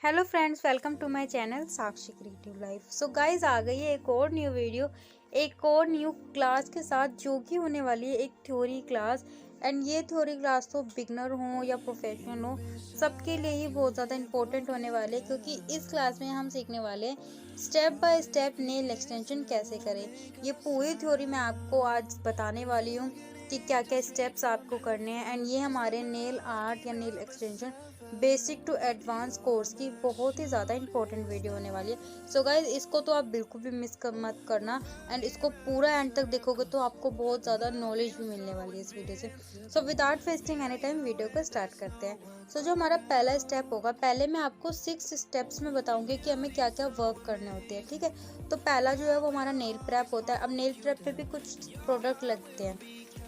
Hello friends, welcome to my channel Sakshi creative life. So guys, आ गई है एक और न्यू वीडियो, एक और न्यू क्लास के साथ, जो कि होने वाली है एक थ्योरी क्लास। एंड ये थ्योरी क्लास तो बिगनर हो या प्रोफेशनल हो, सबके लिए ही बहुत ज़्यादा इंपॉर्टेंट होने वाले, क्योंकि इस क्लास में हम सीखने वाले हैं step by step nail extension कैसे करें। ये पूरी थ्योरी मैं आपको आज बताने वाली हूँ कि क्या क्या स्टेप्स आपको करने हैं। एंड ये हमारे नेल आर्ट या nail extension basic to advance course की बहुत ही ज़्यादा इंपॉर्टेंट वीडियो होने वाली है। सो गाइज, इसको तो आप बिल्कुल भी मत करना। एंड इसको पूरा एंड तक देखोगे तो आपको बहुत ज़्यादा नॉलेज भी मिलने वाली है इस वीडियो से। So without wasting any time video को स्टार्ट करते हैं। सो जो हमारा पहला स्टेप होगा, पहले मैं आपको 6 स्टेप्स में बताऊंगी कि हमें क्या क्या वर्क करने होते हैं। ठीक है, तो पहला जो है वो हमारा नेल प्रेप होता है। अब नेल प्रेप पे भी कुछ प्रोडक्ट लगते हैं।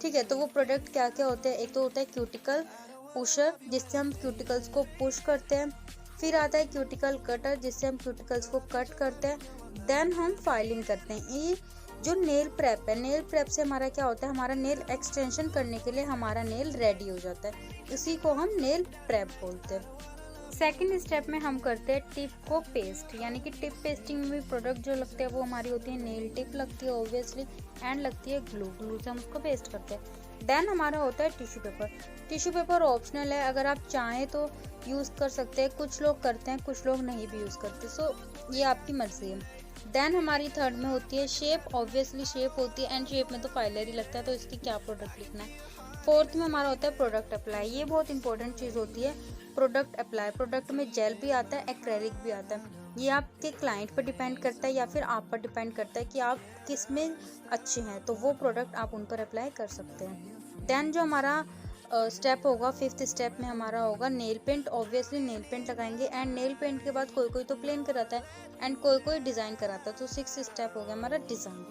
ठीक है, तो वो प्रोडक्ट क्या क्या होते हैं? एक तो होता है क्यूटिकल पुशर, जिससे हम क्यूटिकल्स को पुश करते हैं। फिर आता है क्यूटिकल कटर, जिससे हम क्यूटिकल्स को कट करते हैं। देन हम फाइलिंग करते हैं। ये जो नेल प्रेप है, नेल प्रेप से हमारा क्या होता है, हमारा नेल एक्सटेंशन करने के लिए हमारा नेल रेडी हो जाता है। इसी को हम नेल प्रेप बोलते हैं। सेकेंड स्टेप में हम करते हैं टिप को पेस्ट, यानी कि टिप पेस्टिंग में भी प्रोडक्ट जो लगते हैं वो हमारी होती है नेल टिप लगती है ऑब्वियसली, एंड लगती है ग्लू से हम उसको पेस्ट करते हैं। देन हमारा होता है tissue paper. Tissue paper optional है, अगर आप चाहें तो यूज़ कर सकते हैं। कुछ लोग करते हैं, कुछ लोग नहीं भी यूज़ करते। सो ये आपकी मर्जी है। देन हमारी थर्ड में होती है शेप। ऑब्वियसली शेप होती है, एंड शेप में तो फाइलर ही लगता है, तो इसकी क्या प्रोडक्ट लिखना है। फोर्थ में हमारा होता है प्रोडक्ट अप्लाई। ये बहुत इंपॉर्टेंट चीज़ होती है, प्रोडक्ट अप्लाई। प्रोडक्ट में जेल भी आता है, एक्रेलिक भी आता है। ये आपके क्लाइंट पर डिपेंड करता है या फिर आप पर डिपेंड करता है कि आप किस में अच्छे हैं, तो वो प्रोडक्ट आप उन पर अप्लाई कर सकते हैं। देन जो हमारा स्टेप होगा, फिफ्थ स्टेप में हमारा होगा nail paint. Obviously nail paint लगाएंगे, एंड नेल पेंट के बाद कोई कोई तो प्लेन कराता है एंड कोई कोई डिज़ाइन कराता है। तो सिक्स स्टेप हो गया हमारा डिज़ाइन।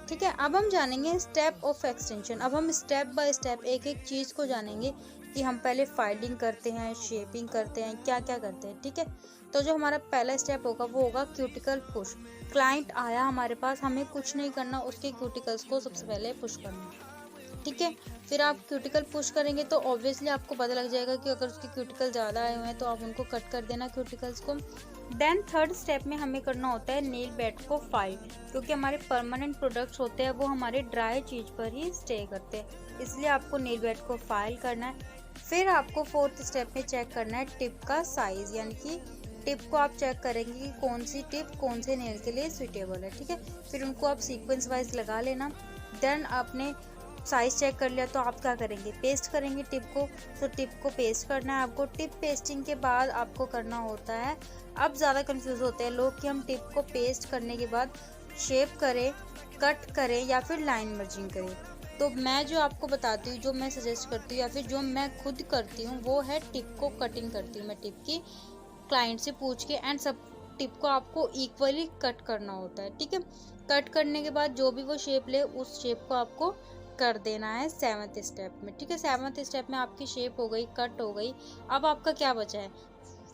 ठीक है, अब हम जानेंगे स्टेप ऑफ एक्सटेंशन। अब हम स्टेप बाय स्टेप एक एक चीज़ को जानेंगे कि हम पहले फाइलिंग करते हैं, शेपिंग करते हैं, क्या क्या करते हैं। ठीक है, तो जो हमारा पहला स्टेप होगा वो होगा क्यूटिकल पुश। क्लाइंट आया हमारे पास, हमें कुछ नहीं करना, उसके क्यूटिकल्स को सबसे पहले पुश करना। ठीक है, फिर आप क्यूटिकल पुश करेंगे तो ऑब्वियसली आपको पता लग जाएगा कि अगर उसके क्यूटिकल ज़्यादा आए हुए हैं तो आप उनको कट कर देना क्यूटिकल्स को। देन थर्ड स्टेप में हमें करना होता है नेल बेड को फाइल, क्योंकि हमारे परमानेंट प्रोडक्ट्स होते हैं वो हमारे ड्राई चीज़ पर ही स्टे करते हैं, इसलिए आपको नेल बेड को फाइल करना है। फिर आपको फोर्थ स्टेप में चेक करना है टिप का साइज़, यानी कि टिप को आप चेक करेंगे कि कौन सी टिप कौन से नेल के लिए सुटेबल है। ठीक है, फिर उनको आप सीक्वेंस वाइज लगा लेना। देन आपने साइज चेक कर लिया तो आप क्या करेंगे, पेस्ट करेंगे टिप को। तो टिप को पेस्ट करना है आपको। टिप पेस्टिंग के बाद आपको करना होता है, अब ज़्यादा कंफ्यूज होते हैं लोग कि हम टिप को पेस्ट करने के बाद शेप करें, कट करें या फिर लाइन मर्जिंग करें। तो मैं जो आपको बताती हूँ, जो मैं सजेस्ट करती हूँ या फिर जो मैं खुद करती हूँ, वो है टिप को कटिंग करती हूँ मैं टिप की, क्लाइंट से पूछ के। एंड सब टिप को आपको इक्वली कट करना होता है। ठीक है, कट करने के बाद जो भी वो शेप ले, उस शेप को आपको कर देना है सेवन्थ स्टेप में। ठीक है, सेवन्थ स्टेप में आपकी शेप हो गई, कट हो गई। अब आपका क्या बचा है,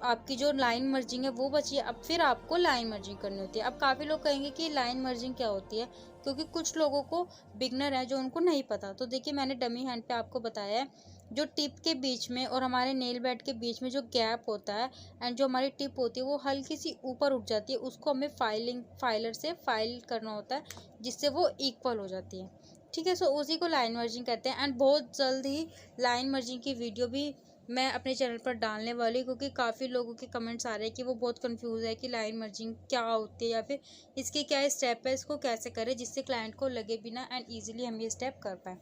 आपकी जो लाइन मर्जिंग है वो बची है। अब फिर आपको लाइन मर्जिंग करनी होती है। अब काफ़ी लोग कहेंगे कि लाइन मर्जिंग क्या होती है, क्योंकि कुछ लोगों को बिगनर है जो उनको नहीं पता। तो देखिए, मैंने डमी हैंड पे आपको बताया है, जो टिप के बीच में और हमारे नेल बेड के बीच में जो गैप होता है, एंड जो हमारी टिप होती है वो हल्की सी ऊपर उठ जाती है, उसको हमें फाइलर से फाइल करना होता है, जिससे वो इक्वल हो जाती है। ठीक है, सो उसी को लाइन मर्जिंग कहते हैं। एंड बहुत जल्द ही लाइन मर्जिंग की वीडियो भी मैं अपने चैनल पर डालने वाली, क्योंकि काफ़ी लोगों के कमेंट्स आ रहे हैं कि वो बहुत कंफ्यूज है कि लाइन मर्जिंग क्या होती है या फिर इसके क्या स्टेप है, इसको कैसे करें जिससे क्लाइंट को लगे बिना एंड ईजिली हम ये स्टेप कर पाएँ।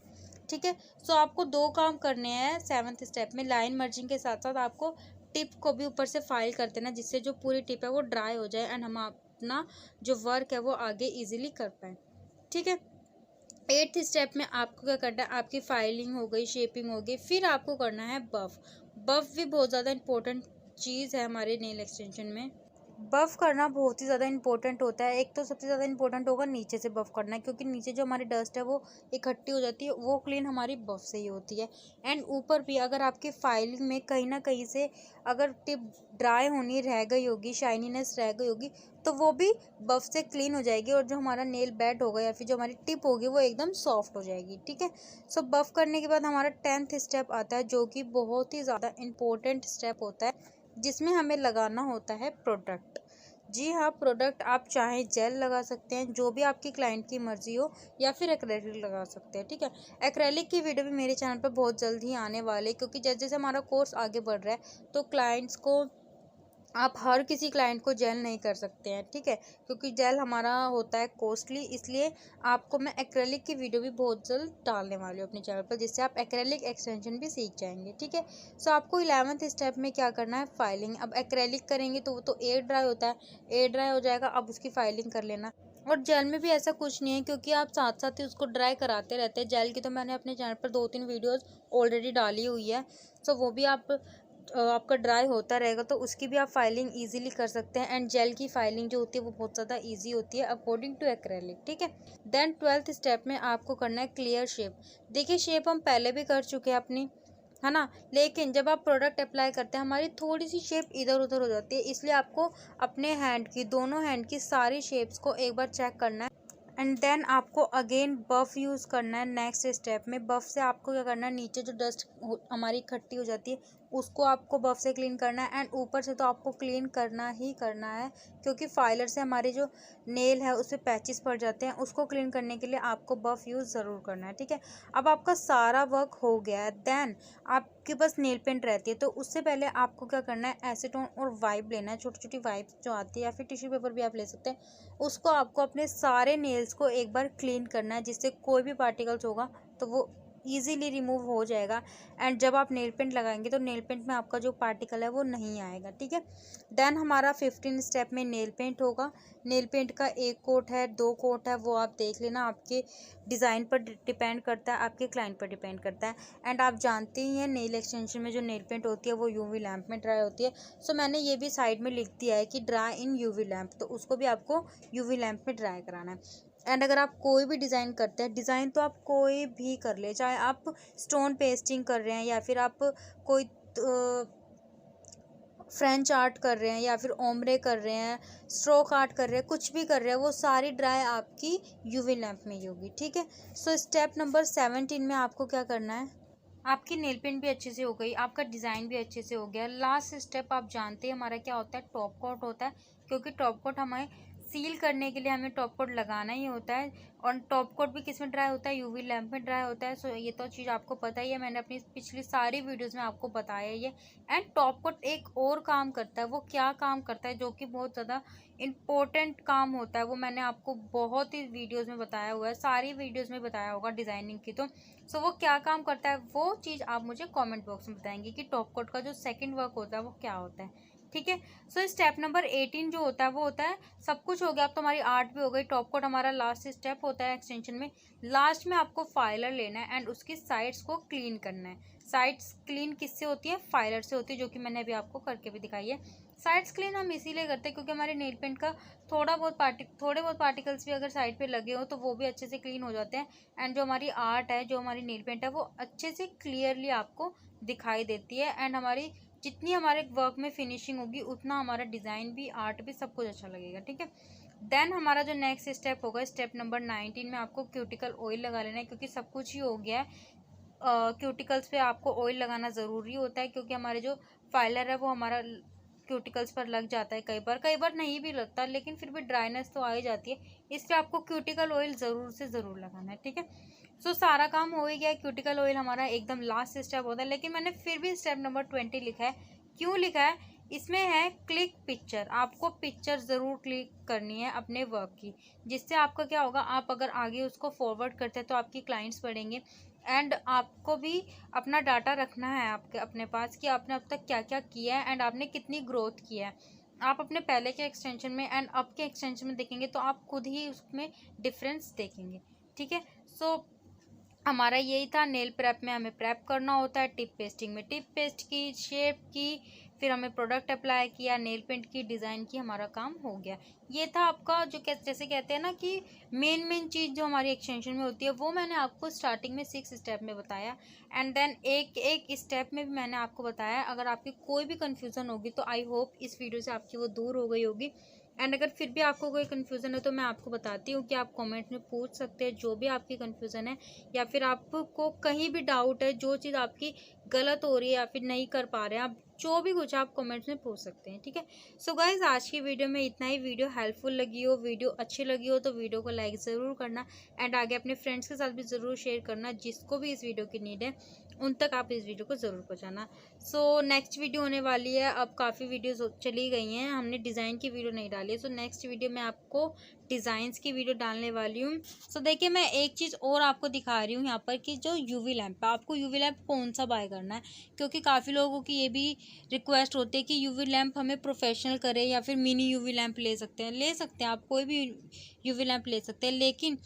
ठीक है, सो आपको 2 काम करने हैं सेवन्थ स्टेप में। लाइन मर्जिंग के साथ साथ आपको टिप को भी ऊपर से फाइल कर देना, जिससे जो पूरी टिप है वो ड्राई हो जाए एंड हम अपना जो वर्क है वो आगे ईजिली कर पाएँ। ठीक है, एट्थ स्टेप में आपको क्या करना है, आपकी फाइलिंग हो गई, शेपिंग हो गई, फिर आपको करना है बफ। बफ भी बहुत ज़्यादा इंपॉर्टेंट चीज़ है हमारे नेल एक्सटेंशन में। बफ़ करना बहुत ही ज़्यादा इंपॉर्टेंट होता है। एक तो सबसे ज़्यादा इंपॉर्टेंट होगा नीचे से बफ़ करना है, क्योंकि नीचे जो हमारी डस्ट है वो इकट्ठी हो जाती है, वो क्लीन हमारी बफ़ से ही होती है। एंड ऊपर भी अगर आपकी फाइलिंग में कहीं ना कहीं से अगर टिप ड्राई होनी रह गई होगी, शाइनीनेस रह गई होगी, तो वो भी बफ़ से क्लीन हो जाएगी, और जो हमारा नेल बेड होगा या फिर जो हमारी टिप होगी वो एकदम सॉफ्ट हो जाएगी। ठीक है, सो बफ़ करने के बाद हमारा 10th स्टेप आता है, जो कि बहुत ही ज़्यादा इंपॉर्टेंट स्टेप होता है। जिसमें हमें लगाना होता है प्रोडक्ट। जी हाँ, प्रोडक्ट आप चाहें जेल लगा सकते हैं, जो भी आपकी क्लाइंट की मर्जी हो, या फिर एक्रेलिक लगा सकते हैं। ठीक है, एक्रेलिक की वीडियो भी मेरे चैनल पर बहुत जल्द ही आने वाले हैं, क्योंकि जैसे जैसे हमारा कोर्स आगे बढ़ रहा है तो क्लाइंट्स को, आप हर किसी क्लाइंट को जेल नहीं कर सकते हैं। ठीक है, क्योंकि जेल हमारा होता है कॉस्टली, इसलिए आपको मैं एक्रेलिक की वीडियो भी बहुत जल्द डालने वाली हूँ अपने चैनल पर, जिससे आप एक्रेलिक एक्सटेंशन भी सीख जाएंगे। ठीक है, सो आपको 11th स्टेप में क्या करना है, फाइलिंग। अब एक्रेलिक करेंगे तो वो तो एयर ड्राई होता है, एयर ड्राई हो जाएगा, अब उसकी फाइलिंग कर लेना। और जेल में भी ऐसा कुछ नहीं है, क्योंकि आप साथ साथ ही उसको ड्राई कराते रहते हैं। जेल की तो मैंने अपने चैनल पर 2-3 वीडियोस ऑलरेडी डाली हुई है, सो वो भी आपका ड्राई होता रहेगा, तो उसकी भी आप फाइलिंग इजीली कर सकते हैं। एंड जेल की फाइलिंग जो होती है वो बहुत ज़्यादा इजी होती है अकॉर्डिंग टू एक्रेलिक। ठीक है, देन 12th स्टेप में आपको करना है क्लियर शेप। देखिए, शेप हम पहले भी कर चुके हैं अपनी, है ना, लेकिन जब आप प्रोडक्ट अप्लाई करते हैं हमारी थोड़ी सी शेप इधर उधर हो जाती है, इसलिए आपको अपने हैंड की, दोनों हैंड की सारी शेप्स को एक बार चेक करना है। एंड देन आपको अगेन बफ यूज़ करना है नेक्स्ट स्टेप में। बफ से आपको क्या करना है, नीचे जो डस्ट हमारी इकट्ठी हो जाती है उसको आपको बफ से क्लीन करना है। एंड ऊपर से तो आपको क्लीन करना ही करना है, क्योंकि फाइलर से हमारे जो नेल है उस पर पैचेस पड़ जाते हैं, उसको क्लीन करने के लिए आपको बफ यूज़ ज़रूर करना है। ठीक है, अब आपका सारा वर्क हो गया है, देन आपके पास नेल पेंट रहती है, तो उससे पहले आपको क्या करना है, एसीटोन और वाइप लेना है, छोटी छोटी वाइप जो आती है, या फिर टिश्यू पेपर भी आप ले सकते हैं। उसको आपको अपने सारे नेल्स को एक बार क्लीन करना है, जिससे कोई भी पार्टिकल्स होगा तो वो ईजीली रिमूव हो जाएगा। एंड जब आप नेल पेंट लगाएंगे तो नेल पेंट में आपका जो पार्टिकल है वो नहीं आएगा। ठीक है, देन हमारा 15 स्टेप में नेल पेंट होगा। नेल पेंट का 1 कोट है, 2 कोट है, वो आप देख लेना, आपके डिज़ाइन पर डिपेंड करता है, आपके क्लाइंट पर डिपेंड करता है। एंड आप जानते ही हैं नेल एक्सटेंशन में जो नेल पेंट होती है वो यूवी लैंप में ड्राई होती है। सो मैंने ये भी साइड में लिख दिया है कि ड्राई इन यूवी लैंप, तो उसको भी आपको यूवी लैंप में ड्राई कराना है। एंड अगर आप कोई भी डिज़ाइन करते हैं, डिज़ाइन तो आप कोई भी कर ले, चाहे आप स्टोन पेस्टिंग कर रहे हैं, या फिर आप कोई फ्रेंच आर्ट कर रहे हैं, या फिर ओम्ब्रे कर रहे हैं, स्ट्रोक आर्ट कर रहे हैं, कुछ भी कर रहे हैं, वो सारी ड्राई आपकी यूवी लैंप में ही होगी। ठीक है, सो स्टेप नंबर 17 में आपको क्या करना है, आपकी नेल पेंट भी अच्छे से हो गई, आपका डिज़ाइन भी अच्छे से हो गया। लास्ट स्टेप आप जानते हैं हमारा क्या होता है, टॉप कोट होता है, क्योंकि टॉप कोट हमें सील करने के लिए हमें टॉप कोट लगाना ही होता है। और टॉप कोट भी किस में ड्राई होता है, यूवी लैंप में ड्राई होता है। सो ये तो चीज़ आपको पता ही है, मैंने अपनी पिछली सारी वीडियोज़ में आपको बताया ही है। एंड टॉप कोट एक और काम करता है, वो क्या काम करता है, जो कि बहुत ज़्यादा इम्पोर्टेंट काम होता है, वो मैंने आपको बहुत ही वीडियोज़ में बताया हुआ है, सारी वीडियोज़ में बताया होगा डिज़ाइनिंग की। तो सो वो क्या काम करता है, वो चीज़ आप मुझे कमेंट बॉक्स में बताएंगे कि टॉप कोट का जो सेकंड वर्क होता है वो क्या होता है। ठीक है, सो स्टेप नंबर 18 जो होता है वो होता है, सब कुछ हो गया, अब तो हमारी आर्ट भी हो गई। टॉप कोट हमारा लास्ट स्टेप होता है एक्सटेंशन में। लास्ट में आपको फाइलर लेना है एंड उसकी साइड्स को क्लीन करना है। साइड्स क्लीन किससे होती है, फाइलर से होती है, जो कि मैंने अभी आपको करके भी दिखाई है। साइड्स क्लीन हम इसीलिए करते हैं क्योंकि हमारे नेल पेंट का थोड़े बहुत पार्टिकल्स भी अगर साइड पे लगे हो तो वो भी अच्छे से क्लीन हो जाते हैं। एंड जो हमारी आर्ट है, जो हमारी नेल पेंट है, वो अच्छे से क्लियरली आपको दिखाई देती है। एंड हमारी जितनी हमारे वर्क में फिनिशिंग होगी उतना हमारा डिज़ाइन भी, आर्ट भी, सब कुछ अच्छा लगेगा। ठीक है, देन हमारा जो नेक्स्ट स्टेप होगा, स्टेप नंबर 19 में आपको क्यूटिकल ऑयल लगा लेना है, क्योंकि सब कुछ ही हो गया है। क्यूटिकल्स पे आपको ऑयल लगाना ज़रूरी होता है, क्योंकि हमारे जो फाइलर है वो हमारा क्यूटिकल्स पर लग जाता है, कई बार नहीं भी लगता, लेकिन फिर भी ड्राइनेस तो आ ही जाती है, इसलिए आपको क्यूटिकल ऑयल ज़रूर से ज़रूर लगाना है। ठीक है, सो सारा काम हो ही गया। क्यूटिकल ऑयल हमारा एकदम लास्ट स्टेप होता है, लेकिन मैंने फिर भी स्टेप नंबर 20 लिखा है। क्यों लिखा है, इसमें है क्लिक पिक्चर। आपको पिक्चर ज़रूर क्लिक करनी है अपने वर्क की, जिससे आपका क्या होगा, आप अगर आगे उसको फॉरवर्ड करते हैं तो आपकी क्लाइंट्स बढ़ेंगे। एंड आपको भी अपना डाटा रखना है आपके अपने पास कि आपने अब तक क्या क्या किया है एंड आपने कितनी ग्रोथ किया है। आप अपने पहले के एक्सटेंशन में एंड अब के एक्सटेंशन में देखेंगे तो आप खुद ही उसमें डिफरेंस देखेंगे। ठीक है, सो हमारा यही था। नेल प्रेप में हमें प्रेप करना होता है, टिप पेस्टिंग में टिप पेस्ट की, शेप की, फिर हमें प्रोडक्ट अप्लाई किया, नेल पेंट की, डिज़ाइन की, हमारा काम हो गया। ये था आपका जो जैसे कहते हैं ना कि मेन चीज़ जो हमारी एक्सटेंशन में होती है, वो मैंने आपको स्टार्टिंग में 6 स्टेप में बताया। एंड देन एक स्टेप में भी मैंने आपको बताया। अगर आपकी कोई भी कन्फ्यूज़न होगी तो आई होप इस वीडियो से आपकी वो दूर हो गई होगी। एंड अगर फिर भी आपको कोई कन्फ्यूज़न है तो मैं आपको बताती हूँ कि आप कमेंट में पूछ सकते हैं जो भी आपकी कन्फ्यूज़न है, या फिर आपको कहीं भी डाउट है, जो चीज़ आपकी गलत हो रही है या फिर नहीं कर पा रहे हैं आप, जो भी कुछ आप कमेंट्स में पूछ सकते हैं, ठीक है। सो गाइज आज की वीडियो में इतना ही। वीडियो हेल्पफुल लगी हो, वीडियो अच्छी लगी हो तो वीडियो को लाइक ज़रूर करना एंड आगे अपने फ्रेंड्स के साथ भी ज़रूर शेयर करना, जिसको भी इस वीडियो की नीड है उन तक आप इस वीडियो को ज़रूर पहुँचाना। सो नेक्स्ट वीडियो होने वाली है, अब काफ़ी वीडियोस चली गई हैं, हमने डिज़ाइन की वीडियो नहीं डाली है। सो नेक्स्ट वीडियो में आपको डिज़ाइंस की वीडियो डालने वाली हूँ। सो देखिए मैं एक चीज़ और आपको दिखा रही हूँ यहाँ पर कि जो यूवी लैंप है, आपको यूवी लैंप कौन सा बाय करना है, क्योंकि काफ़ी लोगों की ये भी रिक्वेस्ट होती है कि यूवी लैंप हमें प्रोफेशनल करे या फिर मिनी यूवी लैंप ले सकते हैं। ले सकते हैं, आप कोई भी यूवी लैंप ले सकते हैं, लेकिन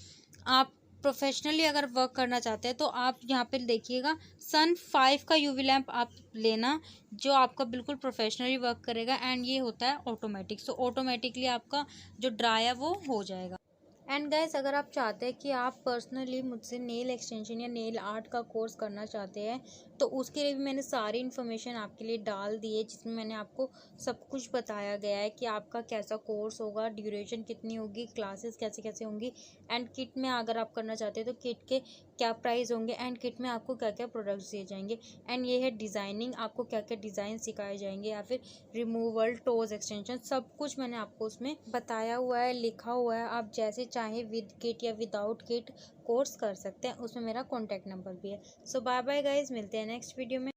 आप प्रोफेशनली अगर वर्क करना चाहते हैं तो आप यहाँ पे देखिएगा सन 5 का यूवी लैंप आप लेना, जो आपका बिल्कुल प्रोफेशनली वर्क करेगा एंड ये होता है ऑटोमेटिक। सो ऑटोमेटिकली आपका जो ड्राई है वो हो जाएगा। एंड गाइस अगर आप चाहते हैं कि आप पर्सनली मुझसे नेल एक्सटेंशन या नेल आर्ट का कोर्स करना चाहते हैं तो उसके लिए भी मैंने सारी इन्फॉर्मेशन आपके लिए डाल दी है, जिसमें मैंने आपको सब कुछ बताया गया है कि आपका कैसा कोर्स होगा, ड्यूरेशन कितनी होगी, क्लासेस कैसे कैसे होंगी, एंड किट में अगर आप करना चाहते हैं तो किट के क्या प्राइस होंगे, एंड किट में आपको क्या क्या प्रोडक्ट्स दिए जाएंगे, एंड ये है डिज़ाइनिंग, आपको क्या क्या डिज़ाइन सिखाए जाएंगे, या फिर रिमूवल, टोज एक्सटेंशन, सब कुछ मैंने आपको उसमें बताया हुआ है, लिखा हुआ है। आप जैसे चाहे विद किट या विदाउट किट कोर्स कर सकते हैं, उसमें मेरा कॉन्टैक्ट नंबर भी है। सो बाय बाय गाइज, मिलते हैं नेक्स्ट वीडियो में।